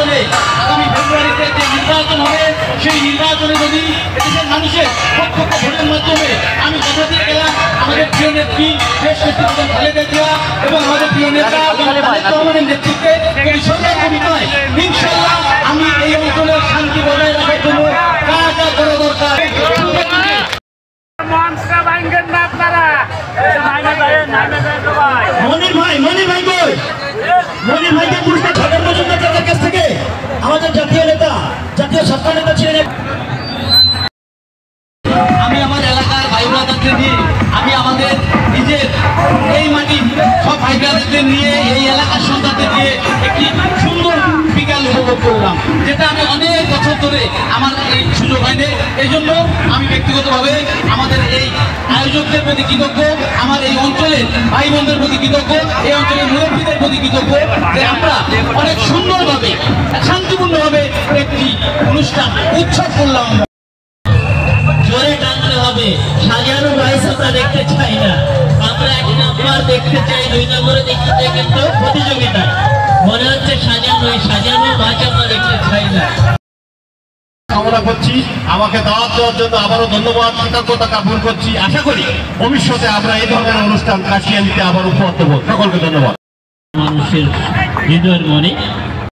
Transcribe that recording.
নির্বাচনে আগামী ফেব্রুয়ারিতে যে নির্বাচন হবে সেই নির্বাচনে যদি দেশের মানুষের প্রত্যক্ষ ভোটের মাধ্যমে আমি কথা দিয়ে গেলাম আমাদের প্রিয় নেত্রী দেশ নেত্রী খালেদা জিয়া এবং আমাদের প্রিয় নেতা তারেক রহমানের নেতৃত্বে যদি সরকার গঠিত হয় ইনশাআল্লাহ আমি এই অঞ্চলের শান্তি বজায় রাখার জন্য যা যা করা দরকার মনির ভাইকে পুরস্কার ধর্ম মজুমদার কাছ থেকে আমাদের জাতীয় নেতা জাতীয় ছাত্র নেতা ছিলেন। আমি আমার এলাকার ভাই ব্রাদারদের নিয়ে আমি আমাদের নিজের এই মাটি সব ভাই ব্রাদারদের নিয়ে এই এলাকার সন্তানদের নিয়ে একটি সুন্দর বিকাল উপভোগ করলাম, যেটা আমি অনেক বছর ধরে আমার এই সুযোগ হয়নি। এই জন্য আমি ব্যক্তিগতভাবে আমাদের এই আয়োজকদের প্রতি কৃতজ্ঞ, আমার এই অঞ্চলের ভাই বোনদের প্রতি কৃতজ্ঞ, এই অঞ্চলের মুরব্বীদের প্রতি কৃতজ্ঞ যে আমরা অনেক সুন্দরভাবে শান্তিপূর্ণভাবে একটি অনুষ্ঠান উৎসব করলাম। জোরে টানতে হবে, সাজানো বাইস আমরা দেখতে চাই না, আমরা 1 নম্বর দেখতে চাই, 2 নম্বরে দেখতে চাই, কিন্তু প্রতিযোগিতা মনে হচ্ছে সাজানো বাস আমরা দেখতে চাই না। কামনা করছি, আমাকে দাওয়াত দেওয়ার জন্য আবারও ধন্যবাদ, কৃতজ্ঞতা জ্ঞাপন করছি। আশা করি ভবিষ্যতে আমরা এই ধরনের অনুষ্ঠান কাশিয়ানীতে আবার উপহার দেব। সকলকে ধন্যবাদ। মানুষের হৃদয়ের মনে